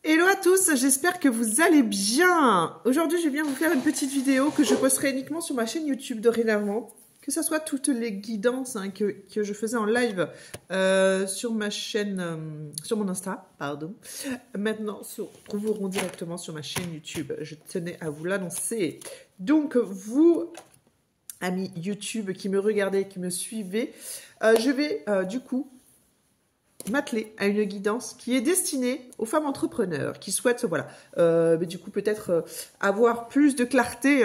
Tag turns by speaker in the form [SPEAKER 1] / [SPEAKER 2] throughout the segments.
[SPEAKER 1] Hello à tous, j'espère que vous allez bien. Aujourd'hui, je viens vous faire une petite vidéo que je posterai uniquement sur ma chaîne YouTube dorénavant. Que ce soit toutes les guidances que je faisais en live sur ma chaîne, sur mon Insta, pardon. Maintenant, se retrouveront directement sur ma chaîne YouTube. Je tenais à vous l'annoncer. Donc, vous, amis YouTube qui me regardez, qui me suivez, je vais du coup m'atteler à une guidance qui est destinée aux femmes entrepreneurs qui souhaitent, voilà, mais du coup peut-être avoir plus de clarté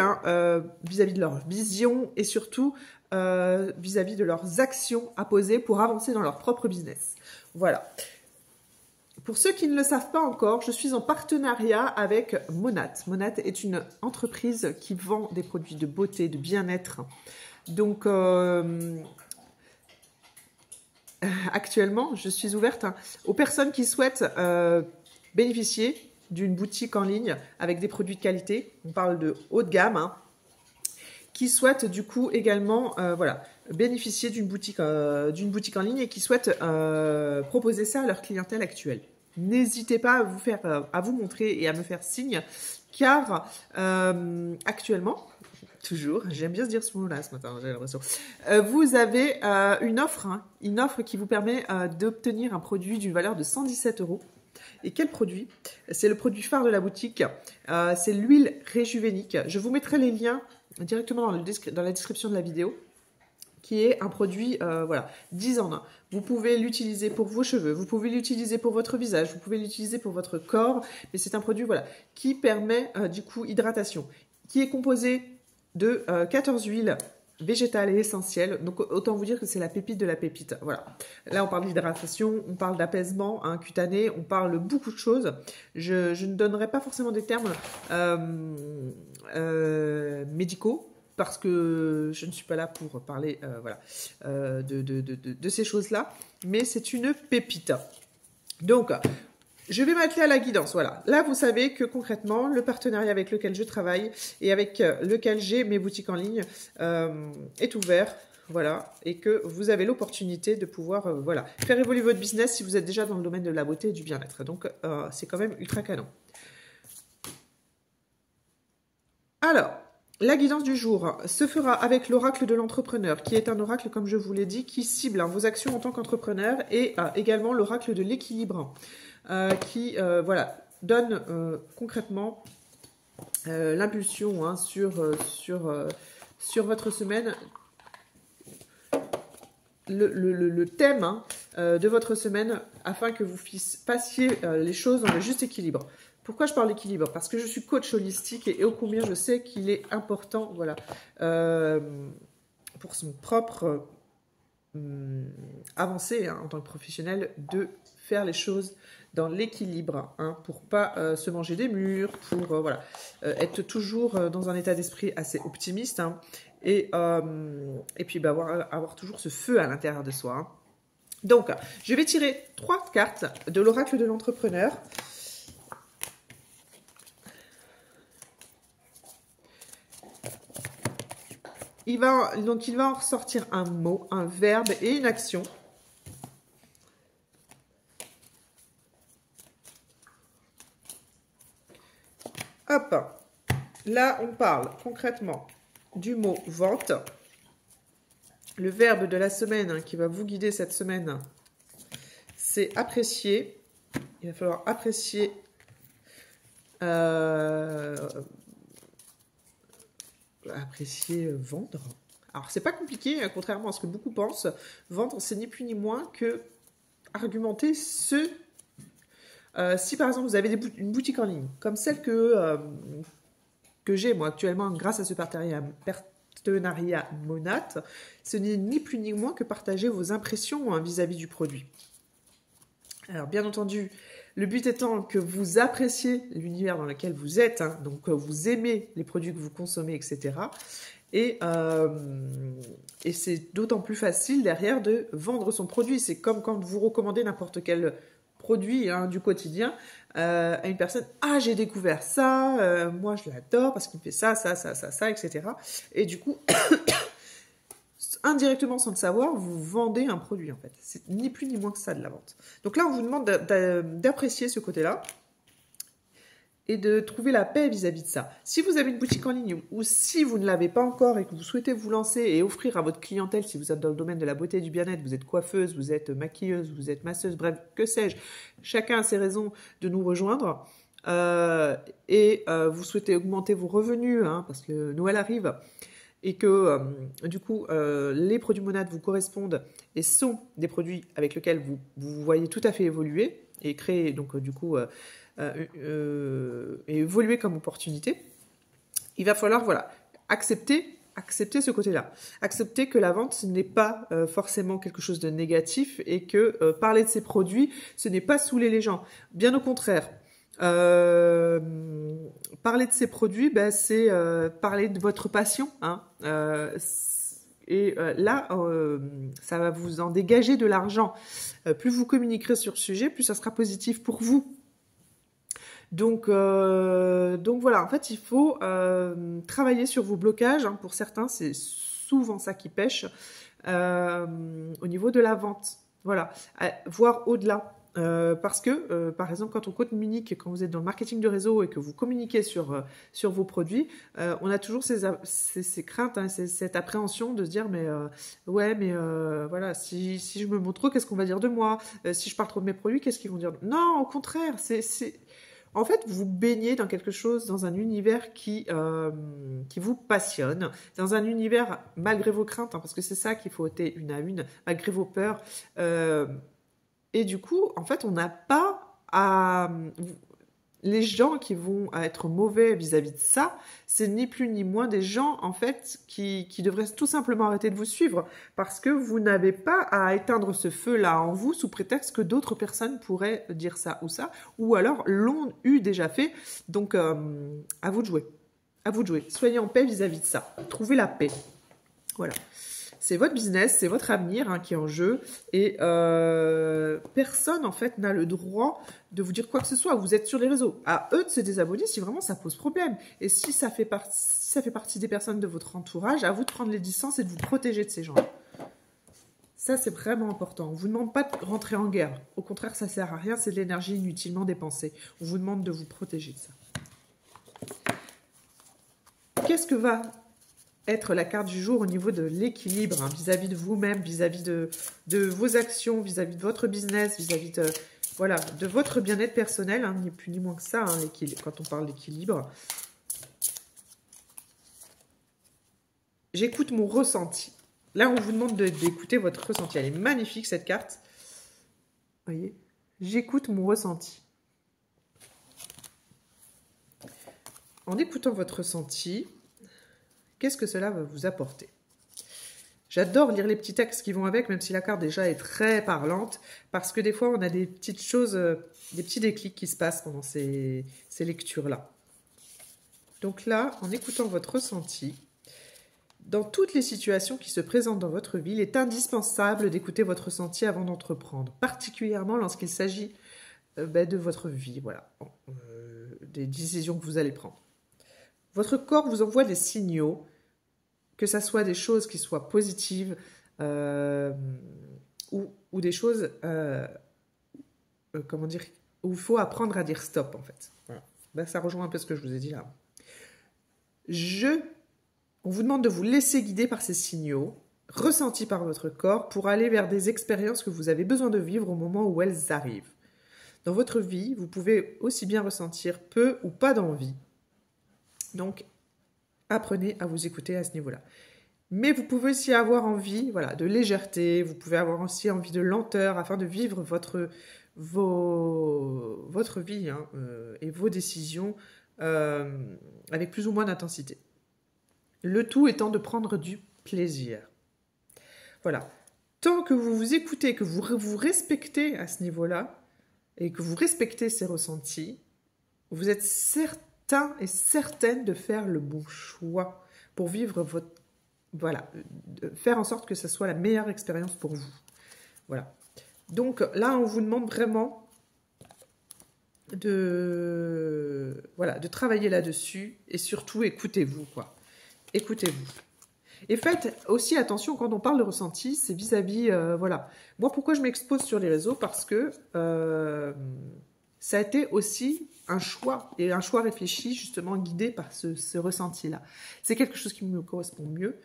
[SPEAKER 1] vis-à-vis de leur vision et surtout vis-à-vis de leurs actions à poser pour avancer dans leur propre business. Voilà. Pour ceux qui ne le savent pas encore, je suis en partenariat avec Monat. Monat est une entreprise qui vend des produits de beauté, de bien-être. Donc, actuellement, je suis ouverte aux personnes qui souhaitent bénéficier d'une boutique en ligne avec des produits de qualité. On parle de haut de gamme, qui souhaitent du coup également voilà, bénéficier d'une boutique en ligne et qui souhaitent proposer ça à leur clientèle actuelle. N'hésitez pas à vous montrer et à me faire signe, car actuellement, toujours, j'aime bien se dire ce mot-là ce matin, j'ai l'impression. Vous avez une offre qui vous permet d'obtenir un produit d'une valeur de 117 €. Et quel produit? C'est le produit phare de la boutique. C'est l'huile Réjuvénique. Je vous mettrai les liens directement dans la description de la vidéo, qui est un produit, voilà, 10 en 1. Vous pouvez l'utiliser pour vos cheveux, vous pouvez l'utiliser pour votre visage, vous pouvez l'utiliser pour votre corps, mais c'est un produit, voilà, qui permet du coup hydratation, qui est composé de 14 huiles végétales et essentielles. Donc autant vous dire que c'est la pépite de la pépite. Voilà. Là on parle d'hydratation, on parle d'apaisement cutané, on parle beaucoup de choses. Je ne donnerai pas forcément des termes médicaux, parce que je ne suis pas là pour parler voilà, de ces choses-là, mais c'est une pépite. Donc, je vais m'atteler à la guidance, voilà. Là, vous savez que concrètement, le partenariat avec lequel je travaille et avec lequel j'ai mes boutiques en ligne est ouvert, voilà, et que vous avez l'opportunité de pouvoir voilà, faire évoluer votre business si vous êtes déjà dans le domaine de la beauté et du bien-être. Donc, c'est quand même ultra canon. Alors, la guidance du jour se fera avec l'oracle de l'entrepreneur, qui est un oracle, comme je vous l'ai dit, qui cible vos actions en tant qu'entrepreneur, et également l'oracle de l'équilibre, qui voilà, donne concrètement l'impulsion sur votre semaine, le thème de votre semaine, afin que vous passiez les choses dans le juste équilibre. Pourquoi je parle d'équilibre? Parce que je suis coach holistique et ô combien je sais qu'il est important, voilà, pour son propre avancée en tant que professionnel, de faire les choses dans l'équilibre, pour pas se manger des murs, pour voilà, être toujours dans un état d'esprit assez optimiste, et puis bah, avoir toujours ce feu à l'intérieur de soi. Donc, je vais tirer 3 cartes de l'oracle de l'entrepreneur. Il va en ressortir un mot, un verbe et une action. Hop, là on parle concrètement du mot vente. Le verbe de la semaine qui va vous guider cette semaine, c'est apprécier. Il va falloir apprécier vendre. Alors c'est pas compliqué, contrairement à ce que beaucoup pensent. Vendre, c'est ni plus ni moins que argumenter si par exemple vous avez une boutique en ligne, comme celle que j'ai moi actuellement grâce à ce partenariat Monat, ce n'est ni plus ni moins que partager vos impressions vis-à-vis du produit. Alors bien entendu, le but étant que vous appréciez l'univers dans lequel vous êtes, donc vous aimez les produits que vous consommez, etc. Et c'est d'autant plus facile derrière de vendre son produit. C'est comme quand vous recommandez n'importe quel produit du quotidien à une personne. Ah, j'ai découvert ça, moi je l'adore parce qu'il me fait ça, etc. Et du coup, indirectement sans le savoir, vous vendez un produit en fait. C'est ni plus ni moins que ça de la vente. Donc là, on vous demande d'apprécier ce côté-là. et de trouver la paix vis-à-vis de ça. Si vous avez une boutique en ligne ou si vous ne l'avez pas encore et que vous souhaitez vous lancer et offrir à votre clientèle, si vous êtes dans le domaine de la beauté et du bien-être, vous êtes coiffeuse, vous êtes maquilleuse, vous êtes masseuse, bref, que sais-je, chacun a ses raisons de nous rejoindre vous souhaitez augmenter vos revenus, hein, parce que Noël arrive et que du coup les produits Monade vous correspondent et sont des produits avec lesquels vous voyez tout à fait évoluer et créer donc du coup et évoluer comme opportunité, il va falloir voilà accepter ce côté-là. Accepter que la vente, ce n'est pas forcément quelque chose de négatif et que parler de ces produits, ce n'est pas saouler les gens. Bien au contraire. Parler de ces produits, ben, c'est parler de votre passion. Hein. Là, ça va vous en dégager de l'argent. Plus vous communiquerez sur ce sujet, plus ça sera positif pour vous. Donc voilà, en fait, il faut travailler sur vos blocages. Hein. Pour certains, c'est souvent ça qui pêche au niveau de la vente. Voilà, voire au-delà. Parce que, par exemple, quand on communique, quand vous êtes dans le marketing de réseau et que vous communiquez sur vos produits, on a toujours ces craintes, hein, cette appréhension de se dire mais ouais, mais voilà, si je me montre trop, qu'est-ce qu'on va dire de moi? Si je parle trop de mes produits, qu'est-ce qu'ils vont dire? Non, au contraire, en fait, vous baignez dans quelque chose, dans un univers qui vous passionne, dans un univers malgré vos craintes, hein, parce que c'est ça qu'il faut ôter une à une, malgré vos peurs. Et du coup, en fait, on n'a pas à... Les gens qui vont être mauvais vis-à-vis de ça, c'est ni plus ni moins des gens, en fait, qui devraient tout simplement arrêter de vous suivre parce que vous n'avez pas à éteindre ce feu-là en vous sous prétexte que d'autres personnes pourraient dire ça, ou alors l'ont eu déjà fait. Donc, à vous de jouer. À vous de jouer. Soyez en paix vis-à-vis de ça. Trouvez la paix. Voilà. C'est votre business, c'est votre avenir hein, qui est en jeu et personne en fait n'a le droit de vous dire quoi que ce soit. Vous êtes sur les réseaux. À eux de se désabonner si vraiment ça pose problème. Et si ça fait partie des personnes de votre entourage, à vous de prendre les distances et de vous protéger de ces gens-là. Ça, c'est vraiment important. On ne vous demande pas de rentrer en guerre. Au contraire, ça ne sert à rien. C'est de l'énergie inutilement dépensée. On vous demande de vous protéger de ça. Qu'est-ce que va être la carte du jour au niveau de l'équilibre hein, vis-à-vis de vous-même, vis-à-vis de vos actions, vis-à-vis de votre business, vis-à-vis de, voilà, de votre bien-être personnel, hein, ni plus ni moins que ça, hein, quand on parle d'équilibre. J'écoute mon ressenti. Là, on vous demande d'écouter votre ressenti. Elle est magnifique, cette carte. Vous voyez, j'écoute mon ressenti. En écoutant votre ressenti, qu'est-ce que cela va vous apporter? J'adore lire les petits textes qui vont avec, même si la carte déjà est très parlante, parce que des fois, on a des petites choses, des petits déclics qui se passent pendant ces lectures-là. Donc là, en écoutant votre ressenti, dans toutes les situations qui se présentent dans votre vie, il est indispensable d'écouter votre ressenti avant d'entreprendre, particulièrement lorsqu'il s'agit de votre vie, voilà, des décisions que vous allez prendre. Votre corps vous envoie des signaux, que ce soit des choses qui soient positives ou des choses, comment dire, où il faut apprendre à dire stop, en fait. Voilà. Ben, ça rejoint un peu ce que je vous ai dit là. On vous demande de vous laisser guider par ces signaux, ressentis par votre corps, pour aller vers des expériences que vous avez besoin de vivre au moment où elles arrivent. Dans votre vie, vous pouvez aussi bien ressentir peu ou pas d'envie. Donc, apprenez à vous écouter à ce niveau-là. Mais vous pouvez aussi avoir envie voilà, de légèreté, vous pouvez avoir aussi envie de lenteur afin de vivre votre vie hein, et vos décisions avec plus ou moins d'intensité. Le tout étant de prendre du plaisir. Voilà. Tant que vous vous écoutez, que vous vous respectez à ce niveau-là et que vous respectez ces ressentis, vous êtes certain et certaine de faire le bon choix pour vivre votre... Voilà, faire en sorte que ce soit la meilleure expérience pour vous. Voilà. Donc là, on vous demande vraiment de travailler là-dessus et surtout écoutez-vous, quoi. Écoutez-vous. Et faites aussi attention quand on parle de ressenti, c'est vis-à-vis, voilà. Moi, pourquoi je m'expose sur les réseaux? Parce que ça a été aussi un choix, et un choix réfléchi, justement guidé par ce ressenti-là. C'est quelque chose qui me correspond mieux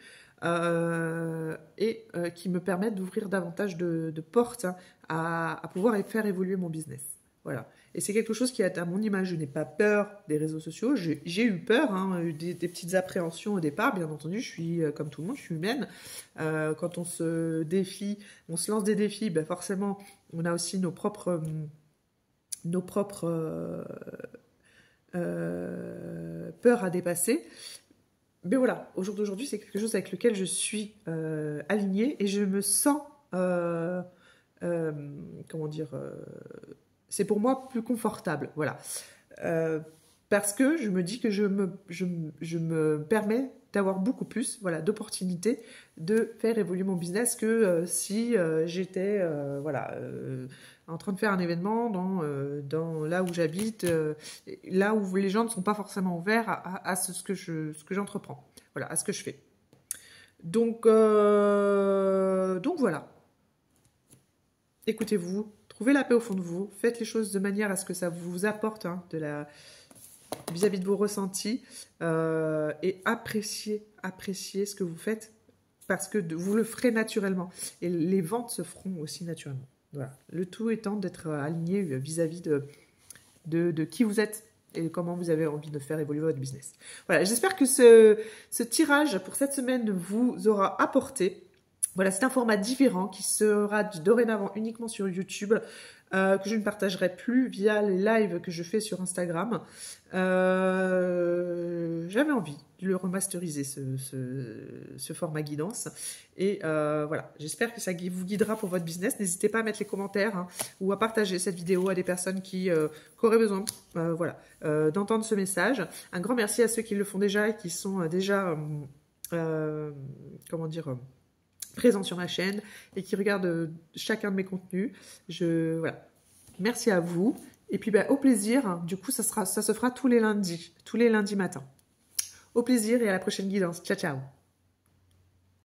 [SPEAKER 1] et qui me permet d'ouvrir davantage de portes hein, à pouvoir faire évoluer mon business. Voilà. Et c'est quelque chose qui est à mon image. Je n'ai pas peur des réseaux sociaux. J'ai eu peur, hein, des petites appréhensions au départ, bien entendu. Je suis comme tout le monde, je suis humaine. Quand on se défie, on se lance des défis, ben forcément, on a aussi nos propres peurs à dépasser. Mais voilà, au jour d'aujourd'hui, c'est quelque chose avec lequel je suis alignée et je me sens, comment dire, c'est pour moi plus confortable, voilà. Parce que je me dis que je me permets d'avoir beaucoup plus voilà, d'opportunités de faire évoluer mon business que si j'étais voilà, en train de faire un événement dans là où j'habite, là où les gens ne sont pas forcément ouverts à ce que j'entreprends, voilà, à ce que je fais. Donc voilà. Écoutez-vous, trouvez la paix au fond de vous, faites les choses de manière à ce que ça vous apporte hein, vis-à-vis de vos ressentis et appréciez ce que vous faites parce que vous le ferez naturellement et les ventes se feront aussi naturellement. Voilà. Le tout étant d'être aligné vis-à-vis de qui vous êtes et comment vous avez envie de faire évoluer votre business. Voilà, j'espère que ce tirage pour cette semaine vous aura apporté. Voilà, c'est un format différent qui sera dorénavant uniquement sur YouTube, que je ne partagerai plus via les lives que je fais sur Instagram. J'avais envie de le remasteriser, ce format guidance. Et voilà, j'espère que ça vous guidera pour votre business. N'hésitez pas à mettre les commentaires hein, ou à partager cette vidéo à des personnes qui auraient besoin voilà, d'entendre ce message. Un grand merci à ceux qui le font déjà et qui sont déjà, comment dire... présents sur ma chaîne et qui regardent chacun de mes contenus. Voilà. Merci à vous. Et puis au plaisir. Du coup, ça se fera tous les lundis matins. Au plaisir et à la prochaine guidance. Ciao, ciao.